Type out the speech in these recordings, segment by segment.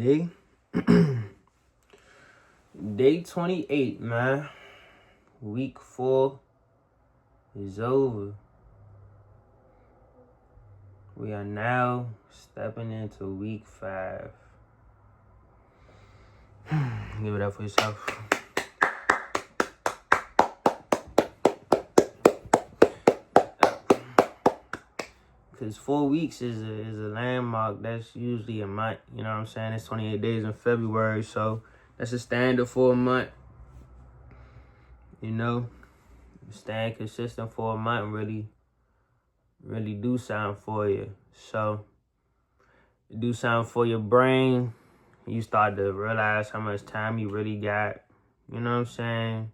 Day 28, man. Week 4 is over. We are now stepping into week 5. Give it up for yourself. Because 4 weeks is a landmark. That's usually a month. You know what I'm saying? It's 28 days in February, so that's a standard for a month. You know, staying consistent for a month really do something for you. So, do something for your brain. You start to realize how much time you really got. You know what I'm saying?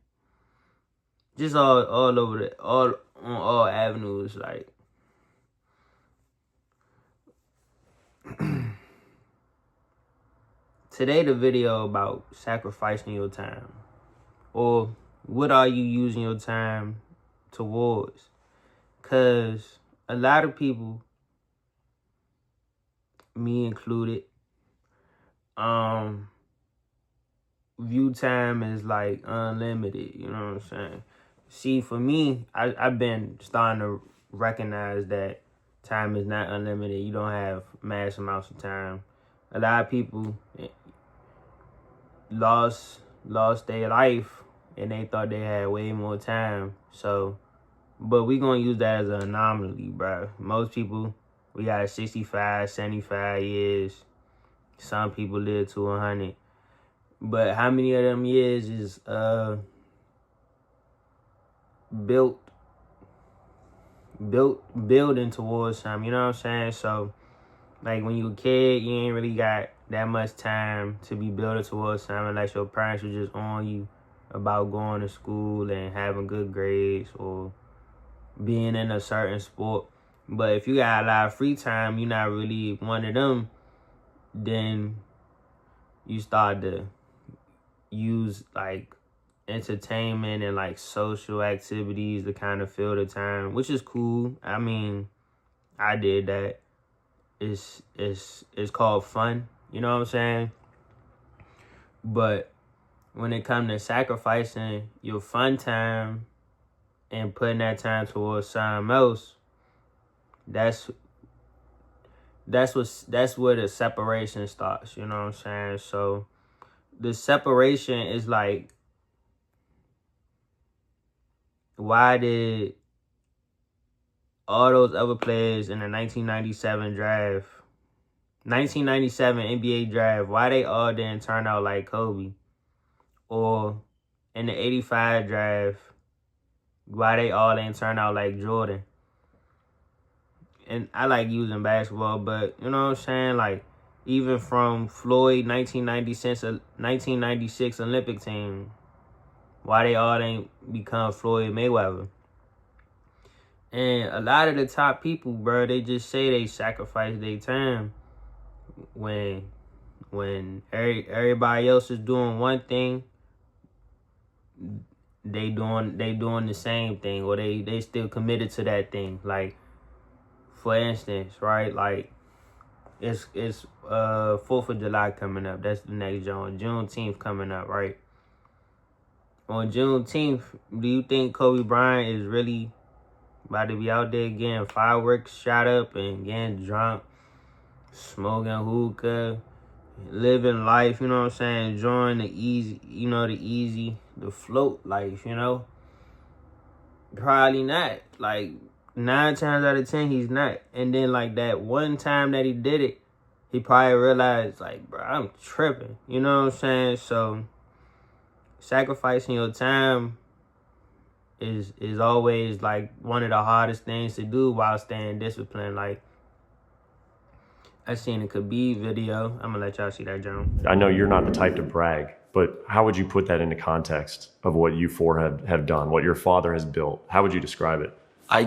Just all over on all avenues, like. Today the video about sacrificing your time, or what are you using your time towards? Cause a lot of people, me included, view time as like unlimited. You know what I'm saying? See, for me, I've been starting to recognize that time is not unlimited. You don't have mass amounts of time. A lot of people lost their life and they thought they had way more time. So, but we gonna use that as an anomaly, bro. Most people, we got 65, 75 years. Some people live to 100. But how many of them years is building towards something? You know what I'm saying? So, like when you a kid, you ain't really got that much time to be building towards something unless your parents were just on you about going to school and having good grades or being in a certain sport. But if you got a lot of free time, you're not really one of them, then you start to use like entertainment and like social activities to kind of fill the time, which is cool. I mean, I did that. It's called fun, you know what I'm saying? But when it comes to sacrificing your fun time and putting that time towards something else, that's where the separation starts, you know what I'm saying? So the separation is like, why did all those other players in the 1997 NBA draft, why they all didn't turn out like Kobe? Or in the 85 draft, why they all didn't turn out like Jordan? And I like using basketball, but you know what I'm saying? Like, even from Floyd 1996 Olympic team, why they all didn't become Floyd Mayweather? And a lot of the top people, bro, they just say they sacrifice their time when everybody else is doing one thing, they doing the same thing, or they still committed to that thing. Like, for instance, right? Like, it's 4th of July coming up. That's the next Juneteenth coming up, right? On Juneteenth, do you think Kobe Bryant is really about to be out there getting fireworks shot up and getting drunk, smoking hookah, living life, you know what I'm saying? Enjoying the the float life, you know? Probably not. Like, 9 times out of 10, he's not. And then, like, that one time that he did it, he probably realized, like, bro, I'm tripping. You know what I'm saying? So, sacrificing your time is always, like, one of the hardest things to do while staying disciplined. Like, I seen a Khabib video. I'm going to let y'all see that, John. I know you're not the type to brag, but how would you put that into context of what you four have done, what your father has built? How would you describe it? I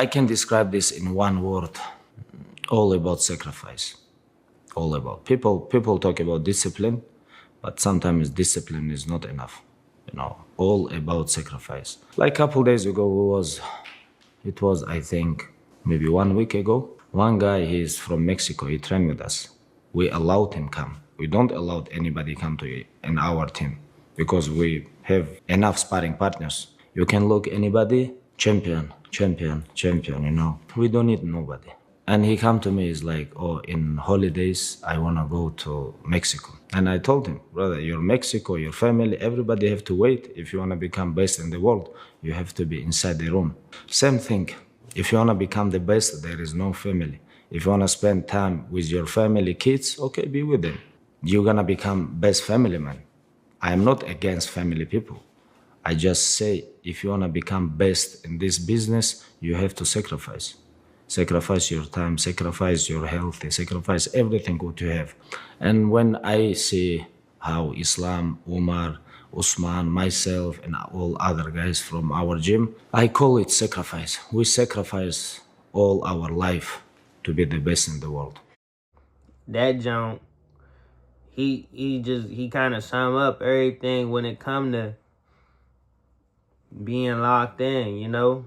can describe this in one word: all about sacrifice. All about. People talk about discipline, but sometimes discipline is not enough. You know, all about sacrifice. Like a couple days ago, it was I think maybe 1 week ago. One guy, he's from Mexico. He trained with us. We allowed him come. We don't allow anybody come to in our team because we have enough sparring partners. You can look anybody, champion, champion, champion, you know. We don't need nobody. And he come to me, is like, oh, in holidays, I want to go to Mexico. And I told him, brother, your Mexico, your family, everybody have to wait. If you want to become best in the world, you have to be inside the room. Same thing. If you want to become the best, there is no family. If you want to spend time with your family, kids, okay, be with them. You're going to become best family man. I am not against family people. I just say, if you want to become best in this business, you have to sacrifice. Sacrifice your time, sacrifice your health, sacrifice everything what you have. And when I see how Islam, Umar, Usman, myself, and all other guys from our gym, I call it sacrifice. We sacrifice all our life to be the best in the world. That jump, he kind of sum up everything when it come to being locked in, you know?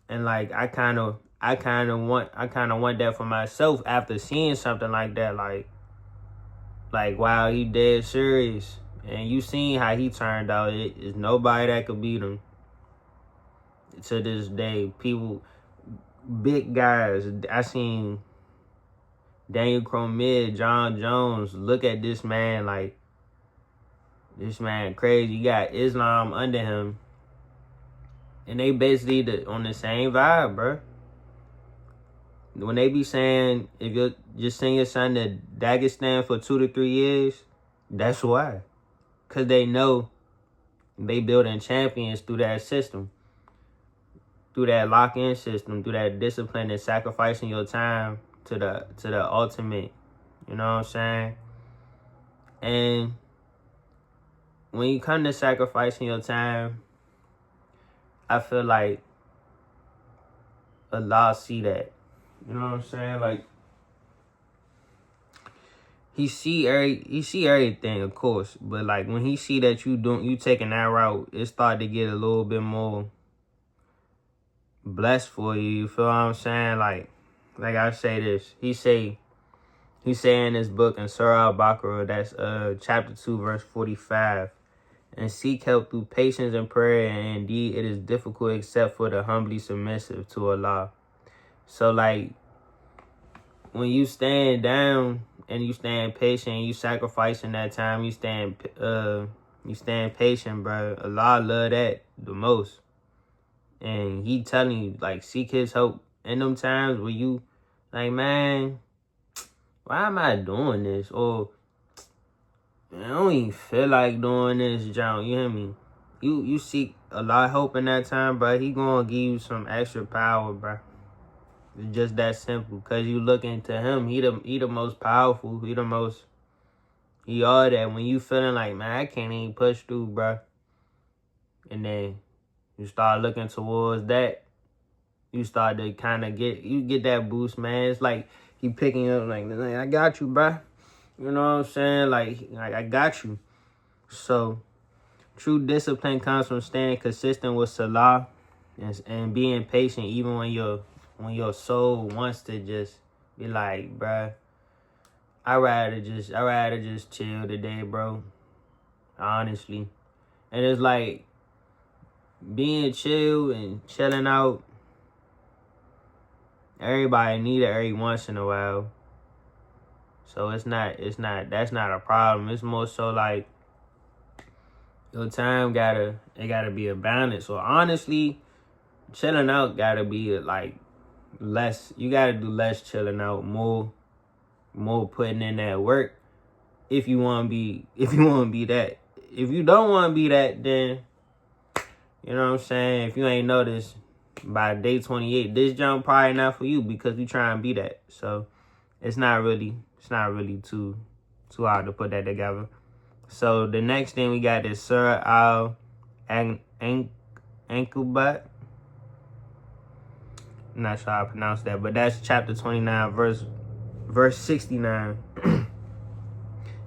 And like I kind of want that for myself after seeing something like that. Like wow, he dead serious, and you seen how he turned out. It is nobody that could beat him to this day. People, big guys. I seen Daniel Cormier, John Jones. Look at this man, like this man crazy. You got Islam under him. And they basically on the same vibe, bro. When they be saying, if you just send your son to Dagestan for 2 to 3 years, that's why. Because they know they building champions through that system. Through that lock-in system, through that discipline and sacrificing your time to the ultimate. You know what I'm saying? And when you come to sacrificing your time, I feel like Allah see that. You know what I'm saying? Like he see everything, of course, but like when he see that you taking that route, it start to get a little bit more blessed for you. You feel what I'm saying? Like I say this. He say in his book in Surah Al-Baqarah, that's chapter 2, verse 45. And seek help through patience and prayer, and indeed it is difficult except for the humbly submissive to Allah. So like when you stand down and you stand patient, you sacrificing that time, you stand patient, bro. Allah love that the most. And he telling you, like, seek his help in them times where you like, man, why am I doing this? Or I don't even feel like doing this, John. You hear me? You seek a lot of help in that time, bro. He gonna give you some extra power, bro. It's just that simple. Cause you look into him. He the most powerful. He all that. When you feeling like, man, I can't even push through, bro. And then you start looking towards that. You start to kind of get that boost, man. It's like he picking you up like, I got you, bro. You know what I'm saying? Like I got you. So, true discipline comes from staying consistent with Salah and being patient, even when your soul wants to just be like, bruh, I'd rather just chill today, bro. Honestly. And it's like being chill and chilling out. Everybody need it every once in a while. So that's not a problem. It's more so like your time gotta be a balance. So honestly, chilling out gotta be like less. You gotta do less chilling out, more putting in that work. If you wanna be that. If you don't wanna be that, then you know what I'm saying. If you ain't noticed by day 28, this jump probably not for you because you try and be that. So it's not really too hard to put that together. So the next thing we got is Surah Al-Ankabut. I'm not sure how I pronounce that, but that's chapter 29, verse 69.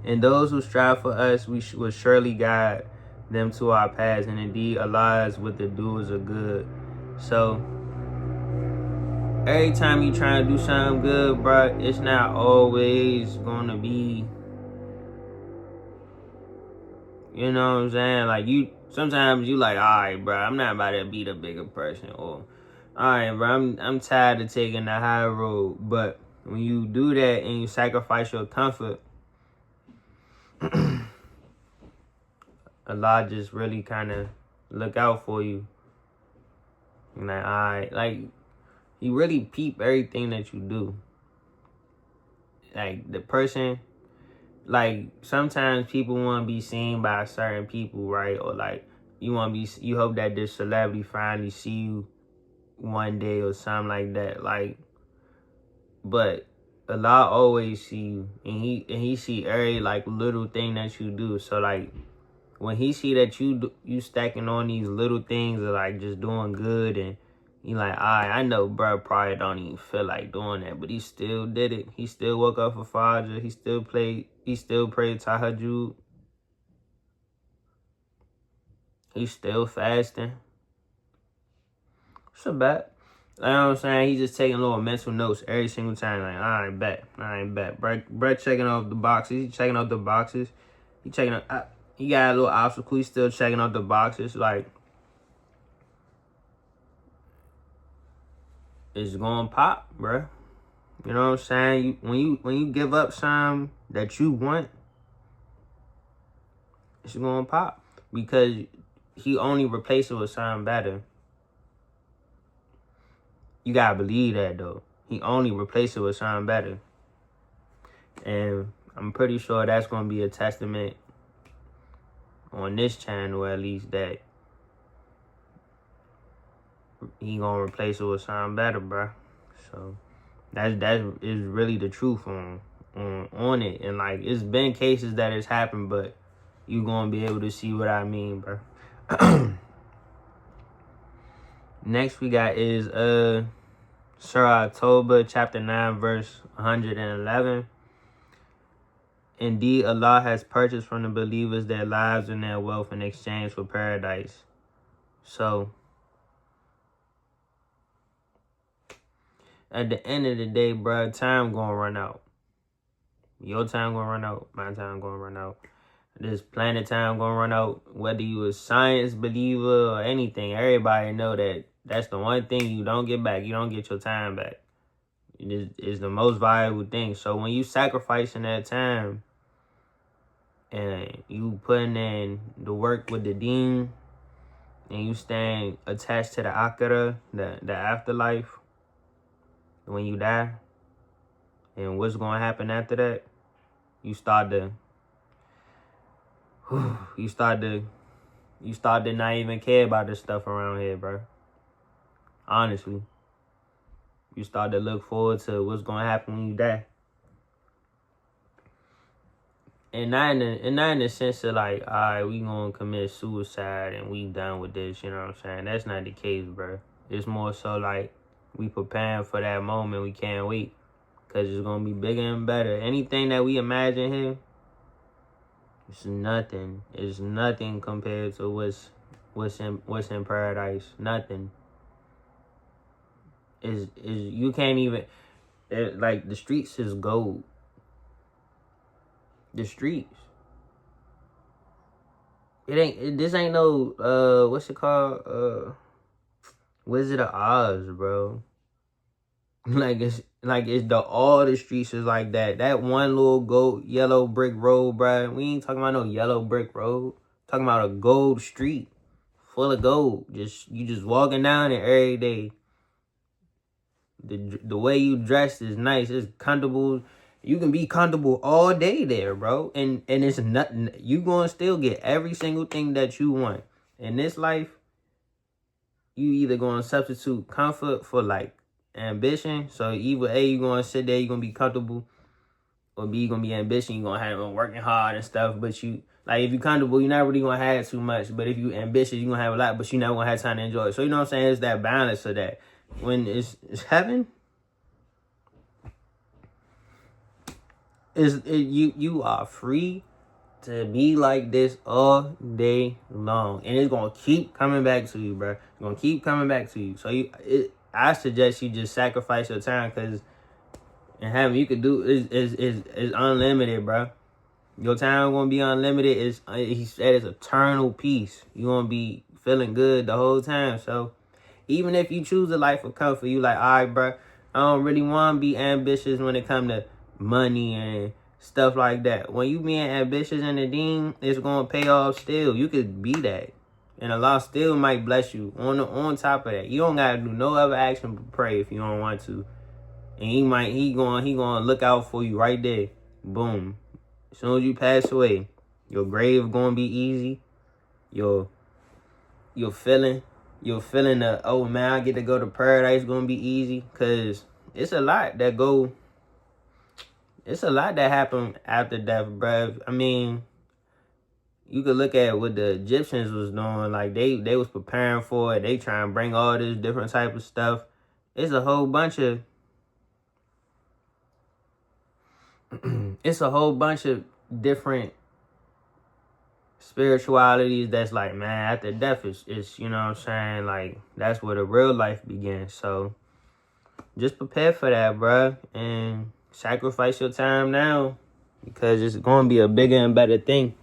And those who strive for us, we will surely guide them to our paths, and indeed Allah is with the doers of good. So every time you trying to do something good, bro, it's not always gonna be, you know what I'm saying? Like, sometimes you like, all right, bro, I'm not about to be the bigger person, or all right, bro, I'm tired of taking the high road. But when you do that and you sacrifice your comfort, Allah just really kind of look out for you. Like, all right, like, He really peep everything that you do. Like, the person, like, sometimes people want to be seen by certain people, right? Or like, you hope that this celebrity finally see you one day or something like that. Like, but Allah always see you, and he see every like little thing that you do. So like, when He see that you stacking on these little things or like just doing good, and he like, I know bro probably don't even feel like doing that, but he still did it. He still woke up for Fajr. He still prayed Tahajjud. He's still fasting. It's a bet. You know what I'm saying? He's just taking little mental notes every single time. Like, I ain't bet. Brett checking off the boxes. He's checking off the boxes. He got a little obstacle. He's still checking off the boxes. Like, it's gonna pop, bruh. You know what I'm saying? When you give up something that you want, it's gonna pop, because He only replaced it with something better. You gotta believe that though. He only replaced it with something better, and I'm pretty sure that's gonna be a testament on this channel, at least, that He gonna replace it with something better, bro. So that is really the truth on it. And like, it's been cases that it's happened, but you gonna be able to see what I mean, bro. Next we got is Surah At-Tawbah, chapter 9, verse 111. Indeed, Allah has purchased from the believers their lives and their wealth in exchange for paradise. So at the end of the day, bro, time gonna run out. Your time gonna run out. My time gonna run out. This planet time gonna run out. Whether you a science believer or anything, everybody know that that's the one thing you don't get back. You don't get your time back. It is the most valuable thing. So when you sacrificing that time and you putting in the work with the deen, and you staying attached to the akhirah, the afterlife, when you die, and what's gonna happen after that, you start to not even care about this stuff around here, bro. Honestly, you start to look forward to what's gonna happen when you die, and not in the sense of like, all right, we gonna commit suicide and we done with this. You know what I'm saying? That's not the case, bro. It's more so like, we preparing for that moment. We can't wait, because it's gonna be bigger and better. Anything that we imagine here, it's nothing. It's nothing compared to what's in paradise. Nothing. Is you can't even, like, the streets is gold. The streets. This ain't no what's it called? Wizard of Oz, bro. Like, it's all the streets is like that. That one little gold yellow brick road, bro. We ain't talking about no yellow brick road. Talking about a gold street full of gold. You just walking down it every day. The way you dressed is nice. It's comfortable. You can be comfortable all day there, bro. And it's nothing. You gonna still get every single thing that you want in this life. You either gonna substitute comfort for like ambition. So either A, you gonna sit there, you gonna be comfortable, or B, you gonna be ambition, you gonna have working hard and stuff. But you, like, if you comfortable, you're not really gonna have too much. But if you ambitious, you gonna have a lot, but you never gonna have time to enjoy it. So you know what I'm saying? It's that balance of that. When it's heaven, you are free to be like this all day long, and it's gonna keep coming back to you, bro. It's gonna keep coming back to you. So I suggest you just sacrifice your time, because in heaven you could do is unlimited, bro. Your time gonna be unlimited. He said it's eternal peace. You gonna be feeling good the whole time. So even if you choose a life of comfort, you like, all right, bro, I don't really want to be ambitious when it come to money and stuff like that. When you being ambitious in the deen, it's gonna pay off still. You could be that, and Allah still might bless you. On top of that, you don't gotta do no other action but pray if you don't want to, and he gonna look out for you right there. Boom. As soon as you pass away, your grave gonna be easy. Your feeling the, oh man, I get to go to paradise gonna be easy, cause it's a lot that happen after death, bruh. I mean, you could look at what the Egyptians was doing. Like they was preparing for it. They try and bring all this different type of stuff. It's a whole bunch of different spiritualities that's like, man, after death is you know what I'm saying, like that's where the real life begins. So just prepare for that, bruh, and sacrifice your time now, because it's gonna be a bigger and better thing.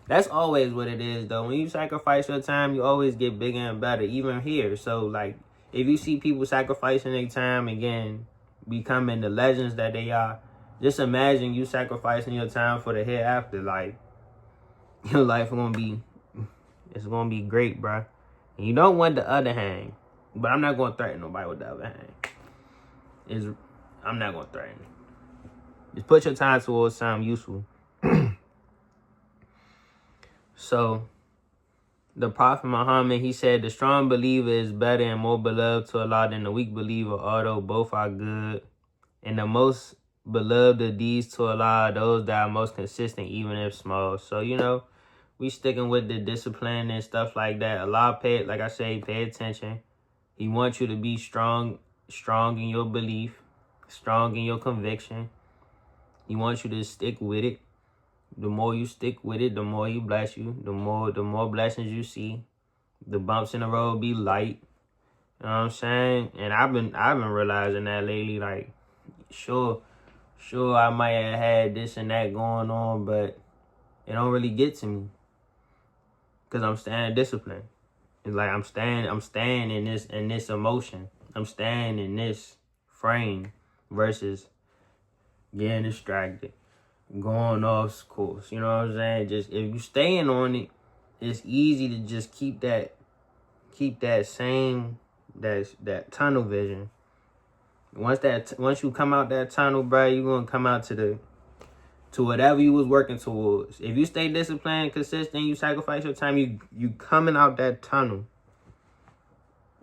That's always what it is, though. When you sacrifice your time, you always get bigger and better, even here. So like, if you see people sacrificing their time, again, becoming the legends that they are, just imagine you sacrificing your time for the hereafter. Like, your life gonna be great, bro. And you don't want the other hand, but I'm not gonna threaten nobody with the other hand. I'm not gonna threaten. Just put your time towards something useful. So, the Prophet Muhammad, he said, the strong believer is better and more beloved to Allah than the weak believer, although both are good. And the most beloved of these to Allah are those that are most consistent, even if small. So, you know, we sticking with the discipline and stuff like that. Allah, pay attention. He wants you to be strong in your belief, strong in your conviction. He wants you to stick with it. The more you stick with it, the more he bless you. The more blessings you see. The bumps in the road be light. You know what I'm saying? And I've been realizing that lately. Like, sure, I might have had this and that going on, but it don't really get to me, because I'm staying disciplined. It's like I'm staying in this emotion. I'm staying in this frame versus getting distracted, going off course. You know what I'm saying? Just if you staying on it, it's easy to just keep that tunnel vision. Once you come out that tunnel, bro, you're gonna come out to whatever you was working towards. If you stay disciplined, consistent, you sacrifice your time, you coming out that tunnel.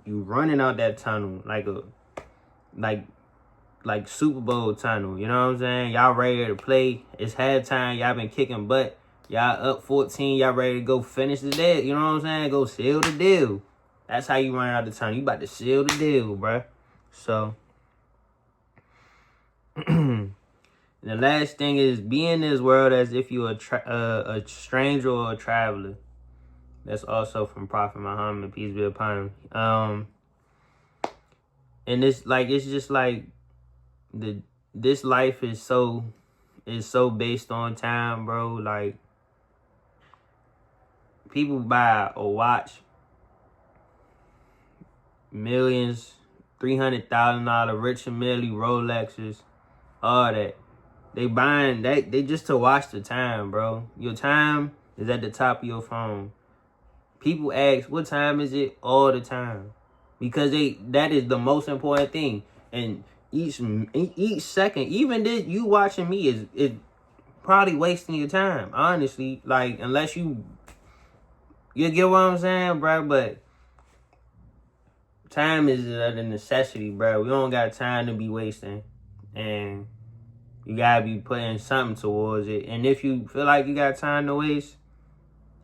You running out that tunnel like Super Bowl tunnel. You know what I'm saying? Y'all ready to play. It's halftime. Y'all been kicking butt. Y'all up 14. Y'all ready to go finish the deal. You know what I'm saying? Go seal the deal. That's how you run out the tunnel. You about to seal the deal, bruh. So, the last thing is, be in this world as if you're a stranger or a traveler. That's also from Prophet Muhammad, peace be upon him. And it's just like this life is so based on time, bro. Like, people buy a watch, millions, $300,000 Richard Mille Rolexes, all that. They buying that, they just to watch the time, bro. Your time is at the top of your phone. People ask, what time is it? All the time. Because that is the most important thing. And each second, even this, you watching me is probably wasting your time, honestly. Like, unless you get what I'm saying, bro. But time is a necessity, bro. We don't got time to be wasting. And you gotta be putting something towards it. And if you feel like you got time to waste,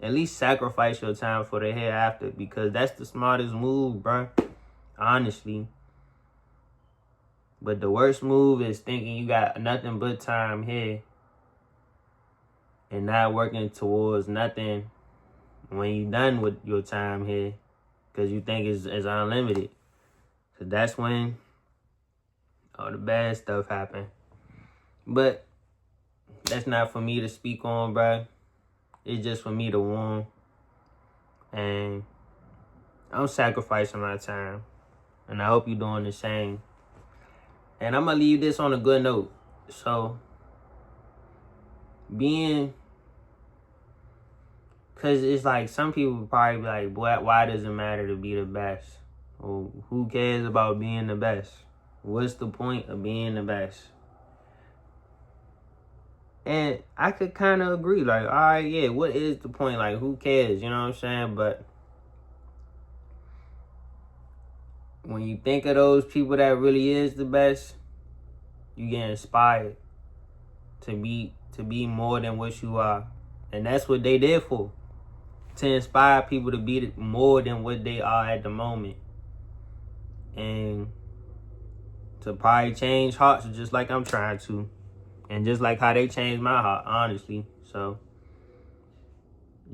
at least sacrifice your time for the hereafter, because that's the smartest move, bro. Honestly. But the worst move is thinking you got nothing but time here and not working towards nothing when you done with your time here, because you think it's unlimited. So that's when all the bad stuff happened. But that's not for me to speak on, bruh. It's just for me to warn. And I'm sacrificing my time. And I hope you're doing the same. And I'm going to leave this on a good note. So, because it's like some people probably be like, why does it matter to be the best? Well, who cares about being the best? What's the point of being the best? And I could kind of agree, like, all right, yeah, what is the point? Like, who cares? You know what I'm saying? But when you think of those people that really is the best, you get inspired to be more than what you are. And that's what they did for. To inspire people to be more than what they are at the moment. And to probably change hearts just like I'm trying to. And just like how they changed my heart, honestly. So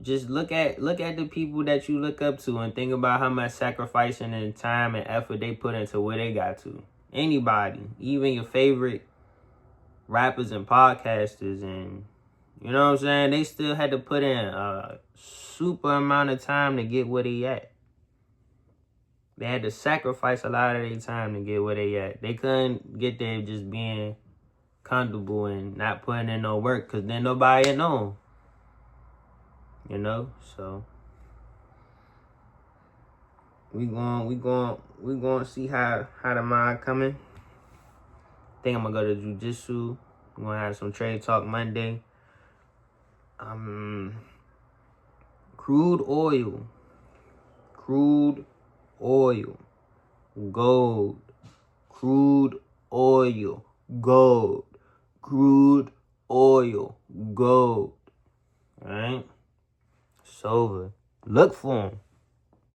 just look at the people that you look up to and think about how much sacrificing and time and effort they put into where they got to. Anybody, even your favorite rappers and podcasters, and you know what I'm saying, they still had to put in a super amount of time to get where they at. They had to sacrifice a lot of their time to get where they at. They couldn't get there just being comfortable and not putting in no work, because then nobody would know them. You know, so we going to see how the mind coming. I think I'm gonna go to jiu-jitsu. We're gonna have some trade talk Monday. Crude oil, gold, crude oil, gold, crude oil, gold. All right, it's over. Look for them.